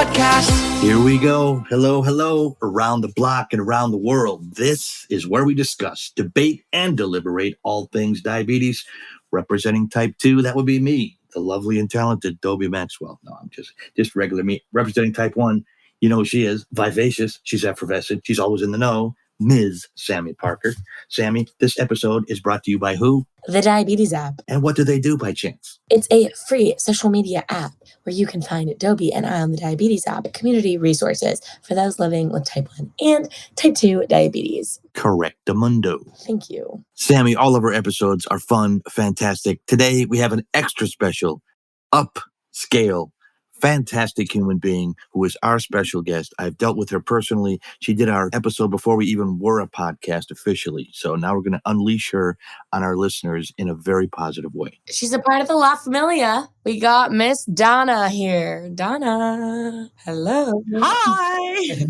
podcast. Here we go. Hello, hello, around the block and around the world. This is where we discuss, debate, and deliberate all things diabetes. Representing type 2, that would be me, the lovely and talented Dobie Maxwell. No, I'm just regular me. Representing type 1, you know who she is, vivacious, she's effervescent, she's always in the know, Ms. Sami Parker. Sami, this episode is brought to you by who? The Diabetes app. And what do they do by chance? It's a free social media app where you can find Dobie and I on the Diabetes app community resources for those living with type 1 and type 2 diabetes. Correctamundo. Thank you. Sami, all of our episodes are fun, fantastic. Today, we have an extra special, upscale, fantastic human being who is our special guest. I've dealt with her personally. She did our episode before we even were a podcast officially. So now we're going to unleash her on our listeners in a very positive way. She's a part of the La Familia. We got Miss Donna here. Donna, hello. Hi.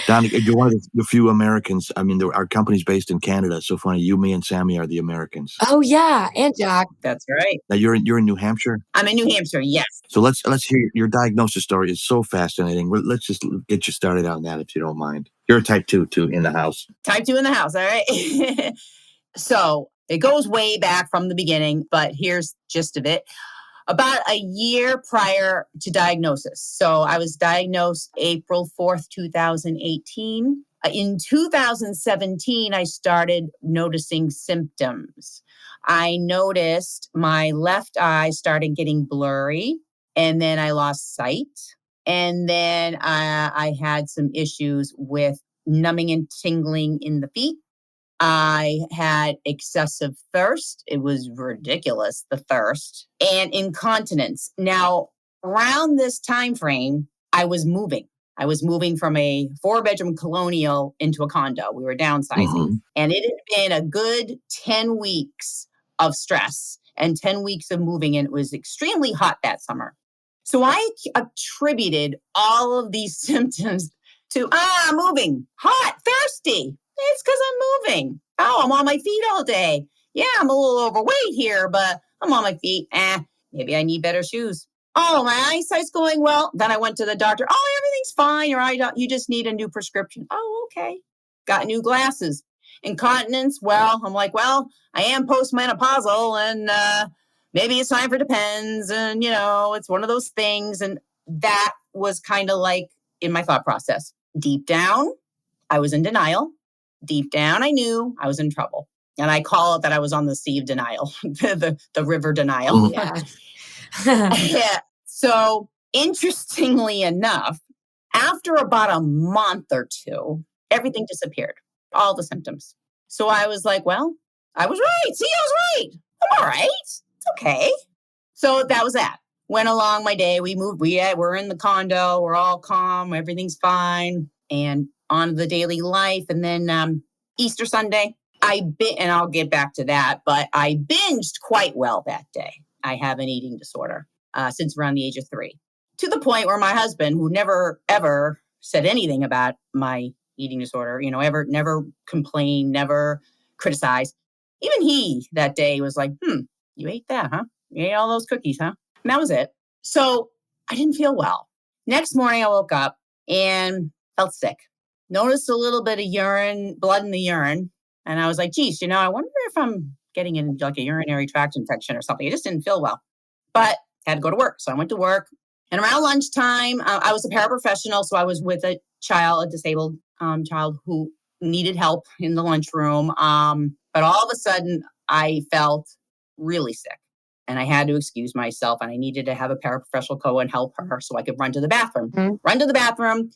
Donna, you're one of the few Americans. I mean, our company's based in Canada. So funny. You, me, and Sami are the Americans. Oh, yeah. And Jack. That's right. Now, you're in New Hampshire? I'm in New Hampshire, yes. So let's hear your diagnosis story. Is so fascinating. Let's just get you started on that if you don't mind. You're a type 2 too in the house. Type 2 in the house, all right? So it goes way back from the beginning, but here's gist of it. About a year prior to diagnosis. So I was diagnosed April 4th, 2018. In 2017, I started noticing symptoms. I noticed my left eye started getting blurry, and then I lost sight. And then I had some issues with numbing and tingling in the feet. I had excessive thirst. It was ridiculous, the thirst, and incontinence. Now, around this time frame, I was moving. I was moving from a 4-bedroom colonial into a condo. We were downsizing. Mm-hmm. And it had been a good 10 weeks of stress and 10 weeks of moving. And it was extremely hot that summer. So I attributed all of these symptoms to, moving, hot, thirsty. It's because I'm moving. Oh, I'm on my feet all day. Yeah, I'm a little overweight here, but I'm on my feet. Maybe I need better shoes. Oh, my eyesight's going well. Then I went to the doctor. Oh, everything's fine. You just need a new prescription. Oh, okay. Got new glasses. Incontinence. Well, I'm like, I am postmenopausal and maybe it's time for Depends. And, it's one of those things. And that was kind of like in my thought process. Deep down, I was in denial. Deep down, I knew I was in trouble. And I call it that I was on the sea of denial, the river denial. Yeah. Yeah. So interestingly enough, after about a month or two, everything disappeared, all the symptoms. So I was like, I was right. See, I was right. I'm all right. It's okay. So that was that. Went along my day. We moved. We're in the condo. We're all calm. Everything's fine. And on the daily life. And then Easter Sunday, and I'll get back to that, but I binged quite well that day. I have an eating disorder since around the age of 3, to the point where my husband, who never, ever said anything about my eating disorder, never complained, never criticized. Even he that day was like, you ate that, huh? You ate all those cookies, huh? And that was it. So I didn't feel well. Next morning, I woke up and felt sick. Noticed a little bit of blood in the urine. And I was like, geez, I wonder if I'm getting in like a urinary tract infection or something. I just didn't feel well, but had to go to work. So I went to work. And around lunchtime, I was a paraprofessional. So I was with a disabled child who needed help in the lunchroom. But all of a sudden, I felt really sick. And I had to excuse myself. And I needed to have a paraprofessional go and help her so I could run to the bathroom. Mm-hmm. Run to the bathroom.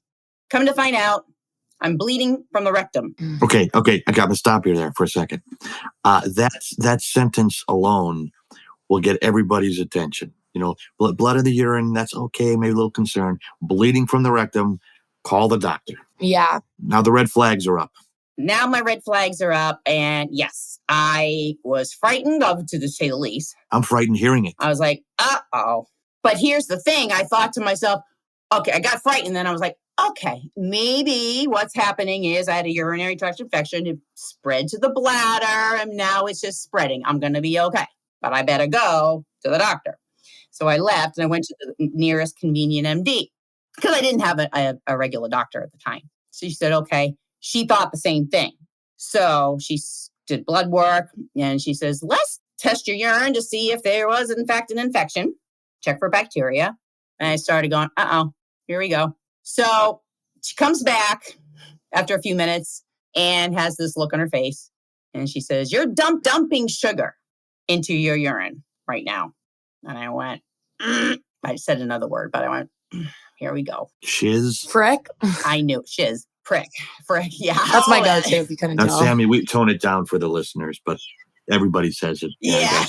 Come to find out, I'm bleeding from the rectum. Okay. I got to stop you there for a second. That sentence alone will get everybody's attention. Blood in the urine, that's okay, maybe a little concern. Bleeding from the rectum, call the doctor. Yeah. Now the red flags are up. Now my red flags are up, and yes, I was frightened to say the least. I'm frightened hearing it. I was like, uh-oh. But here's the thing. I thought to myself, okay, I got frightened, then I was like, okay, maybe what's happening is I had a urinary tract infection. It spread to the bladder, and now it's just spreading. I'm going to be okay, but I better go to the doctor. So I left, and I went to the nearest convenient MD. because I didn't have a regular doctor at the time. So she said, okay. She thought the same thing. So she did blood work and she says, let's test your urine to see if there was, in fact, an infection. Check for bacteria. And I started going, here we go. So she comes back after a few minutes and has this look on her face. And she says, you're dumping sugar into your urine right now. And I went, I said another word, but I went, here we go. Shiz. Frick. I knew shiz. Frick. Yeah. That's my go-to if you couldn't Now, tell. Sami, we tone it down for the listeners, but everybody says it. Yeah.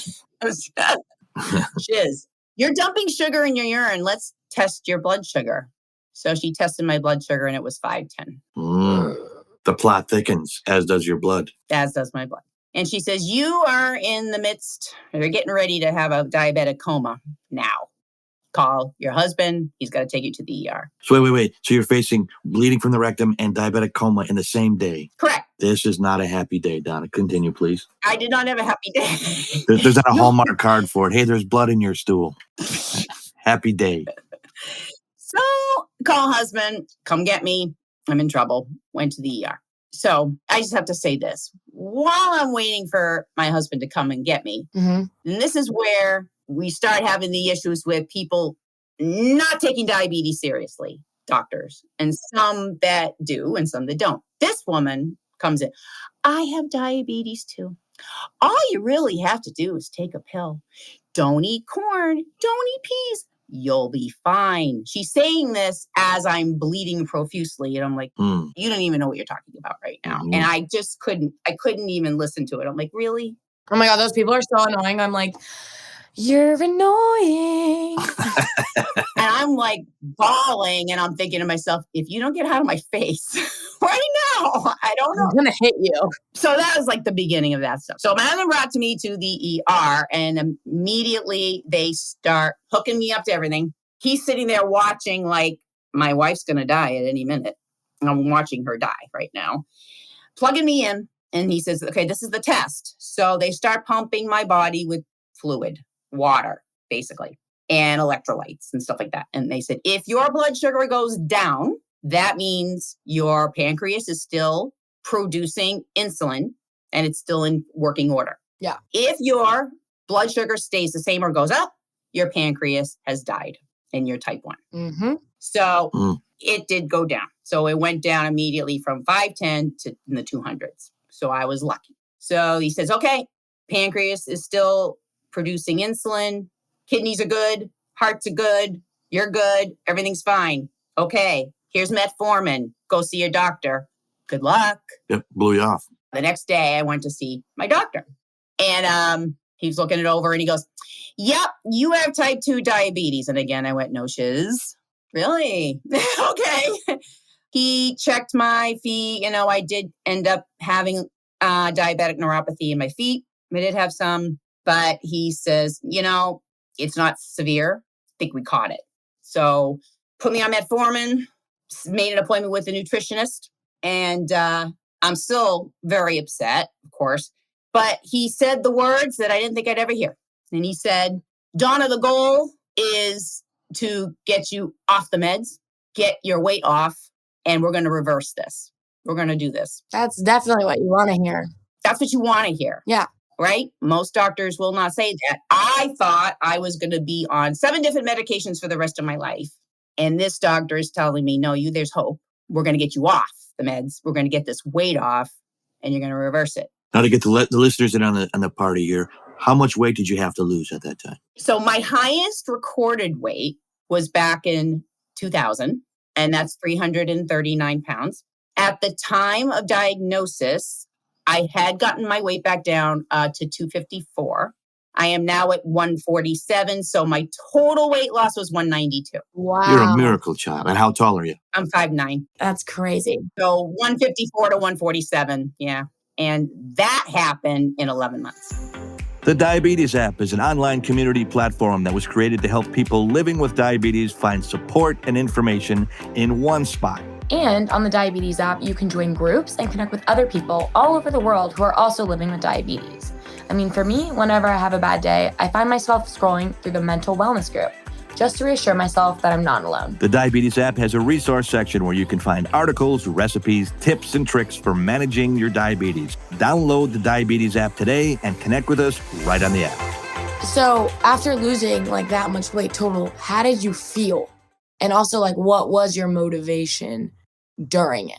Shiz. You're dumping sugar in your urine. Let's test your blood sugar. So she tested my blood sugar and it was 510. The plot thickens, as does your blood. As does my blood. And she says, you are in the midst, you're getting ready to have a diabetic coma now. Call your husband. He's got to take you to the ER. So wait. So you're facing bleeding from the rectum and diabetic coma in the same day. Correct. This is not a happy day, Donna. Continue, please. I did not have a happy day. There's not a Hallmark card for it. Hey, there's blood in your stool. Happy day. So call husband, come get me. I'm in trouble. Went to the ER. So I just have to say this. While I'm waiting for my husband to come and get me, and this is where we start having the issues with people not taking diabetes seriously, doctors, and some that do and some that don't. This woman comes in. I have diabetes too. All you really have to do is take a pill. Don't eat corn. Don't eat peas. You'll be fine. She's saying this as I'm bleeding profusely. And I'm like, you don't even know what you're talking about right now. And I just couldn't even listen to it. I'm like, really? Oh my God, those people are so annoying. I'm like, you're annoying. And I'm like bawling and I'm thinking to myself, if you don't get out of my face right now, I don't know. I'm going to hit you. So that was like the beginning of that stuff. So my husband brought to me to the ER and immediately they start hooking me up to everything. He's sitting there watching like my wife's going to die at any minute. I'm watching her die right now. Plugging me in and he says, okay, this is the test. So they start pumping my body with fluid, water, basically, and electrolytes and stuff like that. And they said, if your blood sugar goes down, that means your pancreas is still producing insulin and it's still in working order. Yeah. If your blood sugar stays the same or goes up, your pancreas has died and you're type 1. So it did go down. So it went down immediately from 510 to in the 200s. So I was lucky. So he says, okay, pancreas is still producing insulin. Kidneys are good. Hearts are good. You're good. Everything's fine. Okay, here's metformin. Go see your doctor. Good luck. Yep, blew you off. The next day, I went to see my doctor. And he was looking it over and he goes, yep, you have type 2 diabetes. And again, I went, no shiz. Really? Okay. He checked my feet. You know, I did end up having diabetic neuropathy in my feet. I did have some, but he says, you know, it's not severe. I think we caught it. So put me on metformin, made an appointment with a nutritionist. And I'm still very upset, of course. But he said the words that I didn't think I'd ever hear. And he said, Donna, the goal is to get you off the meds, get your weight off, and we're going to reverse this. We're going to do this. That's definitely what you want to hear. That's what you want to hear. Yeah. Right? Most doctors will not say that. I thought I was going to be on 7 different medications for the rest of my life. And this doctor is telling me, no, there's hope. We're going to get you off the meds. We're going to get this weight off and you're going to reverse it. Now to get the listeners in on the party here, how much weight did you have to lose at that time? So my highest recorded weight was back in 2000, and that's 339 pounds. At the time of diagnosis, I had gotten my weight back down to 254. I am now at 147. So my total weight loss was 192. Wow. You're a miracle child. And how tall are you? I'm 5'9". That's crazy. So 154 to 147. Yeah. And that happened in 11 months. The Diabetes app is an online community platform that was created to help people living with diabetes find support and information in one spot. And on the Diabetes app, you can join groups and connect with other people all over the world who are also living with diabetes. I mean, for me, whenever I have a bad day, I find myself scrolling through the mental wellness group. just to reassure myself that I'm not alone. The Diabetes app has a resource section where you can find articles, recipes, tips, and tricks for managing your diabetes. Download the Diabetes app today and connect with us right on the app. So after losing like that much weight total, how did you feel? And also, like, what was your motivation during it?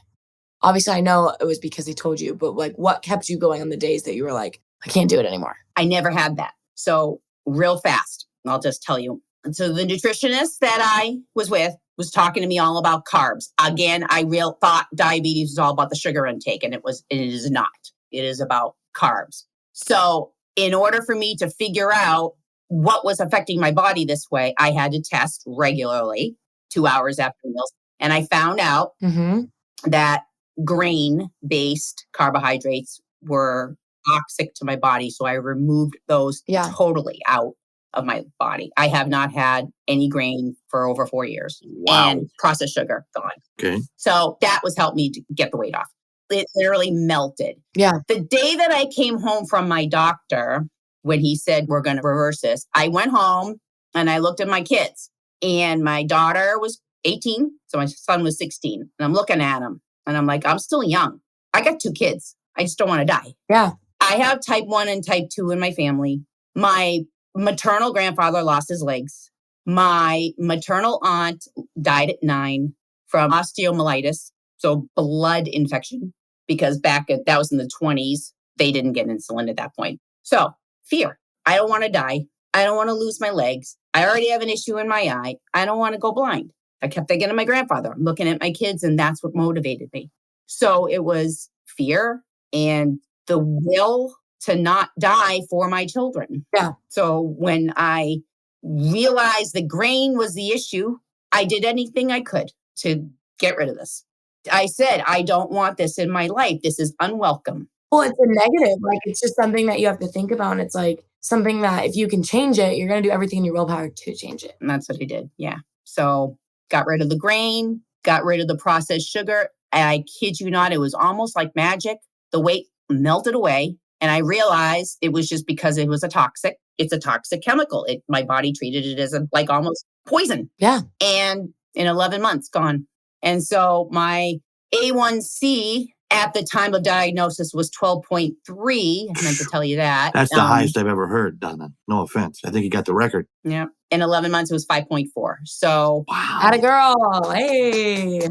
Obviously, I know it was because he told you, but like, what kept you going on the days that you were like, I can't do it anymore? I never had that. So real fast, I'll just tell you. And so the nutritionist that I was with was talking to me all about carbs. Again, I thought diabetes was all about the sugar intake, and it is not. It is about carbs. So in order for me to figure out what was affecting my body this way, I had to test regularly 2 hours after meals. And I found out that grain-based carbohydrates were toxic to my body. So I removed those totally out of my body. I have not had any grain for over 4 years. Wow. And processed sugar, gone. Okay. So that was helped me to get the weight off. It literally melted. Yeah. The day that I came home from my doctor, when he said, we're going to reverse this, I went home and I looked at my kids, and my daughter was 18. So my son was 16, and I'm looking at him and I'm like, I'm still young. I got 2 kids. I just don't want to die. Yeah. I have type 1 and type 2 in my family. My maternal grandfather lost his legs. My maternal aunt died at 9 from osteomyelitis, so blood infection, because that was in the 20s. They didn't get insulin at that point. So fear. I don't want to die. I don't want to lose my legs. I already have an issue in my eye. I don't want to go blind. I kept thinking of my grandfather. I'm looking at my kids, and that's what motivated me. So it was fear and the will to not die for my children. Yeah. So when I realized the grain was the issue, I did anything I could to get rid of this. I said, I don't want this in my life. This is unwelcome. Well, it's a negative. Like, it's just something that you have to think about. And it's like something that if you can change it, you're going to do everything in your willpower to change it. And that's what I did. Yeah. So got rid of the grain, got rid of the processed sugar. And I kid you not, it was almost like magic. The weight melted away. And I realized it was just because it was it's a toxic chemical. My body treated it as like almost poison. Yeah. And in 11 months, gone. And so my A1C at the time of diagnosis was 12.3. I meant to tell you that. That's the highest I've ever heard, Donna. No offense. I think you got the record. Yeah. In 11 months, it was 5.4. So, wow. Atta girl. Hey.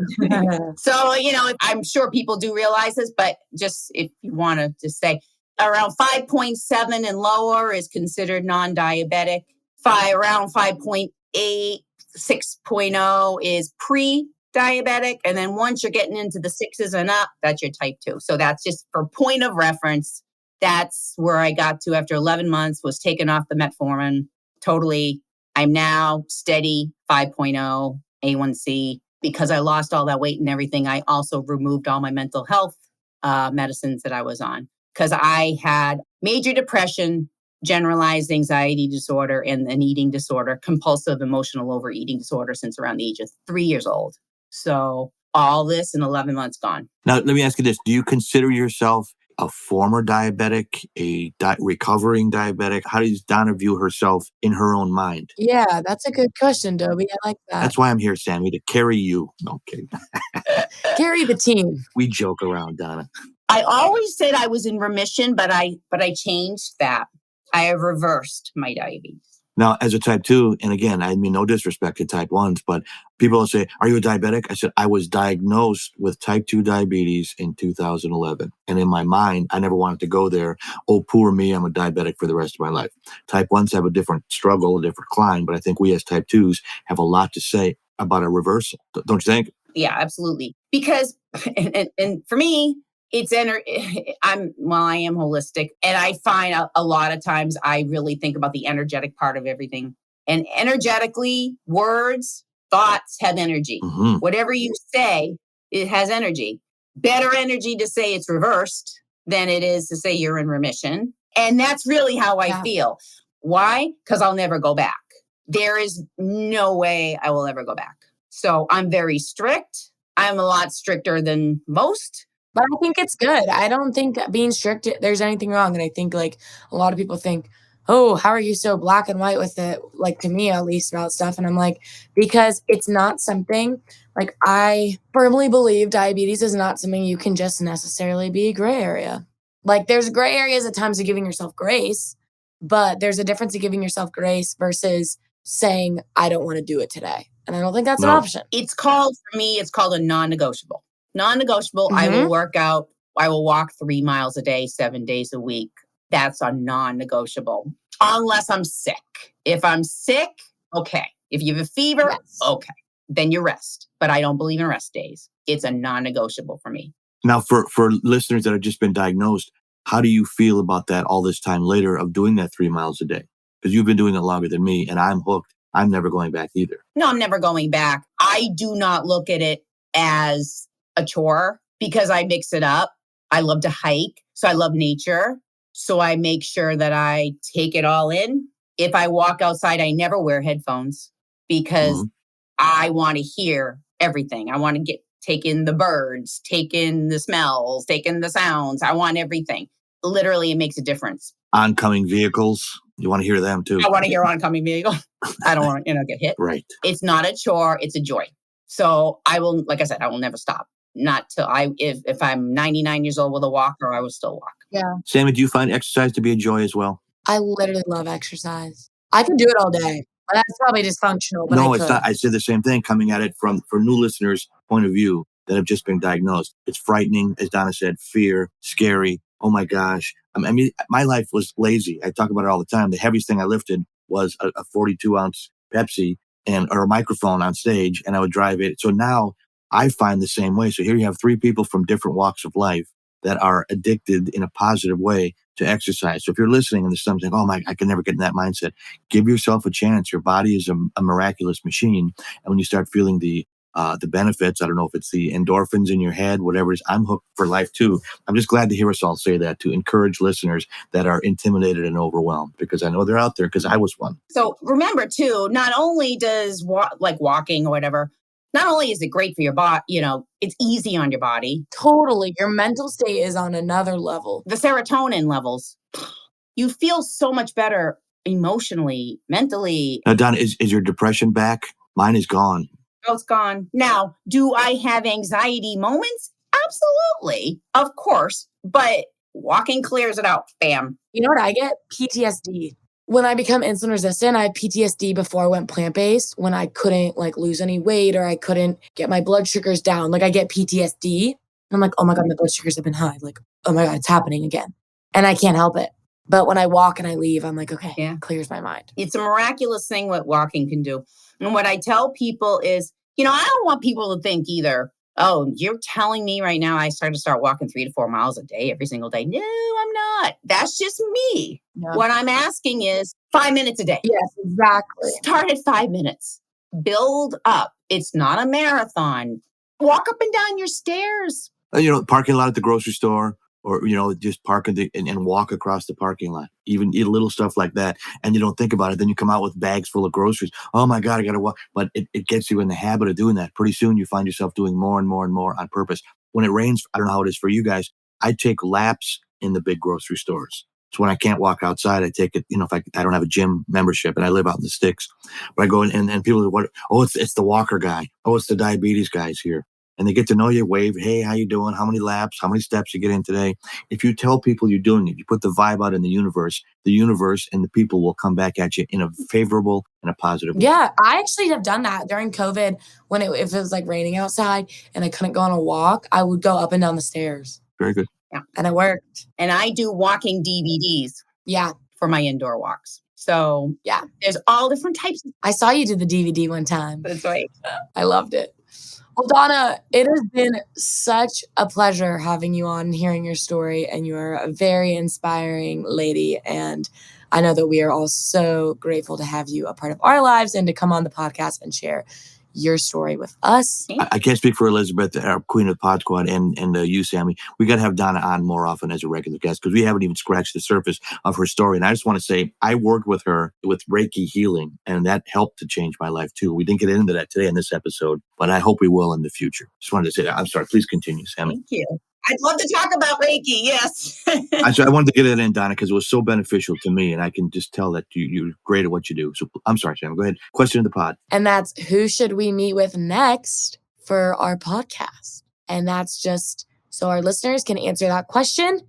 So, I'm sure people do realize this, but just if you want to just say around 5.7 and lower is considered non-diabetic. Around 5.8, 6.0 is pre-diabetic. And then once you're getting into the 6s and up, that's your type 2. So that's just for point of reference. That's where I got to after 11 months, was taken off the metformin totally. I'm now steady 5.0 A1C. Because I lost all that weight and everything, I also removed all my mental health medicines that I was on. Because I had major depression, generalized anxiety disorder, and an eating disorder, compulsive emotional overeating disorder, since around the age of 3 years old. So all this in 11 months gone. Now, let me ask you this. Do you consider yourself a former diabetic, a recovering diabetic? How does Donna view herself in her own mind? Yeah, that's a good question, Dobie. I like that. That's why I'm here, Sami, to carry you. No kidding. Carry the team. We joke around, Donna. I always said I was in remission, but I changed that. I have reversed my diabetes. Now, as a type 2, and again, I mean no disrespect to type 1s, but people will say, are you a diabetic? I said, I was diagnosed with type 2 diabetes in 2011. And in my mind, I never wanted to go there. Oh, poor me, I'm a diabetic for the rest of my life. Type 1s have a different struggle, a different climb, but I think we as type 2s have a lot to say about a reversal. Don't you think? Yeah, absolutely. Because, and for me, it's I am holistic, and I find a lot of times I really think about the energetic part of everything. And energetically, words, thoughts have energy. Mm-hmm. Whatever you say, it has energy. Better energy to say it's reversed than it is to say you're in remission. And that's really how I feel. Why? Because I'll never go back. There is no way I will ever go back. So I'm very strict. I'm a lot stricter than most. But I think it's good. I don't think being strict, there's anything wrong. And I think like a lot of people think, oh, how are you so black and white with it? Like, to me, at least, about stuff. And I'm like, because it's not something, like, I firmly believe diabetes is not something you can just necessarily be a gray area. Like, there's gray areas at times of giving yourself grace, but there's a difference in giving yourself grace versus saying, I don't want to do it today. And I don't think that's an No. option. It's called, for me, it's called a non-negotiable. Non-negotiable, I will work out. I will walk 3 miles a day, 7 days a week. That's a non-negotiable. Unless I'm sick. If I'm sick, okay. If you have a fever, Yes. okay. Then you rest. But I don't believe in rest days. It's a non-negotiable for me. Now, for listeners that have just been diagnosed, how do you feel about that all this time later of doing that 3 miles a day? Because you've been doing it longer than me, and I'm hooked. I'm never going back either. No, I'm never going back. I do not look at it as a chore because I mix it up. I love to hike, so I love nature. So I make sure that I take it all in. If I walk outside, I never wear headphones because I want to hear everything. I want to take in the birds, take in the smells, take in the sounds. I want everything. Literally, it makes a difference. Oncoming vehicles, you want to hear them too. I want to hear oncoming vehicles. I don't want to get hit. Right. It's not a chore. It's a joy. So I will, like I said, I will never stop. Not till if I'm 99 years old with a walker, I will still walk. Yeah. Sammy, do you find exercise to be a joy as well? I literally love exercise. I could do it all day. That's probably dysfunctional, but No, I it's could. not. I said the same thing coming at it from for new listeners' point of view that have just been diagnosed. It's frightening, as Donna said, fear, scary. Oh my gosh. I mean, my life was lazy. I talk about it all the time. The heaviest thing I lifted was a 42-ounce Pepsi or a microphone on stage, and I would drive it. So now I find the same way. So here you have 3 people from different walks of life that are addicted in a positive way to exercise. So if you're listening and there's something, oh my, I can never get in that mindset, give yourself a chance. Your body is a miraculous machine. And when you start feeling the benefits, I don't know if it's the endorphins in your head, whatever it is, I'm hooked for life too. I'm just glad to hear us all say that to encourage listeners that are intimidated and overwhelmed, because I know they're out there because I was one. So remember too, not only does walking or whatever, not only is it great for your body, it's easy on your body. Totally. Your mental state is on another level. The serotonin levels, you feel so much better emotionally, mentally. Now, Donna, is your depression back? Mine is gone. Oh, it's gone. Now, do I have anxiety moments? Absolutely. Of course. But walking clears it out. Bam. You know what I get? PTSD. When I become insulin resistant, I had PTSD before I went plant-based, when I couldn't lose any weight or I couldn't get my blood sugars down. I get PTSD. I'm like, oh my God, my blood sugars have been high. Oh my God, it's happening again. And I can't help it. But when I walk and I leave, I'm like, okay, it clears my mind. It's a miraculous thing what walking can do. And what I tell people is, I don't want people to think either, oh, you're telling me right now I start walking 3 to 4 miles a day every single day. No, I'm not. That's just me. Yeah. What I'm asking is 5 minutes a day. Yes, exactly. Start at 5 minutes. Build up. It's not a marathon. Walk up and down your stairs. Parking lot at the grocery store, or, just park and walk across the parking lot, even eat little stuff like that. And you don't think about it. Then you come out with bags full of groceries. Oh my God, I got to walk. But it gets you in the habit of doing that. Pretty soon you find yourself doing more and more and more on purpose. When it rains, I don't know how it is for you guys. I take laps in the big grocery stores. So when I can't walk outside, I take it, if I don't have a gym membership and I live out in the sticks, but I go in and people are, what? Oh, it's the walker guy. Oh, it's the diabetes guys here. And they get to know you, wave, hey, how you doing? How many laps? How many steps you get in today? If you tell people you're doing it, you put the vibe out in the universe and the people will come back at you in a favorable and a positive way. Yeah, I actually have done that during COVID when if it was raining outside and I couldn't go on a walk, I would go up and down the stairs. Very good. Yeah. And it worked. And I do walking DVDs. Yeah. For my indoor walks. So yeah, there's all different types. I saw you do the DVD one time. That's right. I loved it. Well, Donna, it has been such a pleasure having you on and hearing your story. And you're a very inspiring lady. And I know that we are all so grateful to have you a part of our lives and to come on the podcast and share your story with us. I can't speak for Elizabeth, our queen of the pod squad, and you, Sammy. We got to have Donna on more often as a regular guest because we haven't even scratched the surface of her story. And I just want to say, I worked with her with reiki healing, and that helped to change my life too. We didn't get into that today in this episode, but I hope we will in the future. Just wanted to say that. I'm sorry. Please continue, Sammy. Thank you. I'd love to talk about Reiki, yes. I wanted to get it in, Donna, because it was so beneficial to me, and I can just tell that you're great at what you do. So I'm sorry, Sam. Go ahead. Question of the pod. And that's who should we meet with next for our podcast? And that's just so our listeners can answer that question.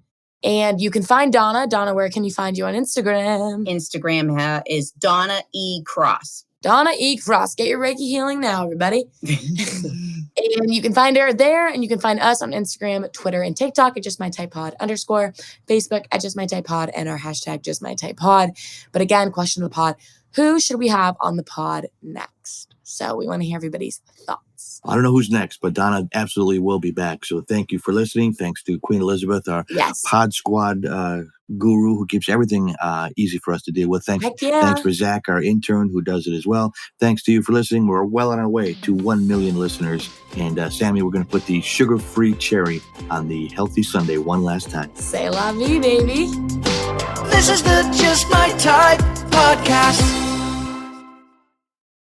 And you can find Donna. Donna, where can you find you on Instagram? Instagram is Donna E. Cross. Donna E. Cross. Get your Reiki healing now, everybody. And you can find her there, and you can find us on Instagram, Twitter, and TikTok at JustMyTypePod _ Facebook at JustMyTypePod, and our hashtag JustMyTypePod. But again, question of the pod, who should we have on the pod next? So we want to hear everybody's thoughts. I don't know who's next, but Donna absolutely will be back. So thank you for listening. Thanks to Queen Elizabeth, our pod squad guru who keeps everything easy for us to deal with. Thanks for Zach, our intern, who does it as well. Thanks to you for listening. We're well on our way to 1 million listeners. And Sammy, we're going to put the sugar-free cherry on the Healthy Sunday one last time. C'est la vie, baby. This is the Just My Type podcast.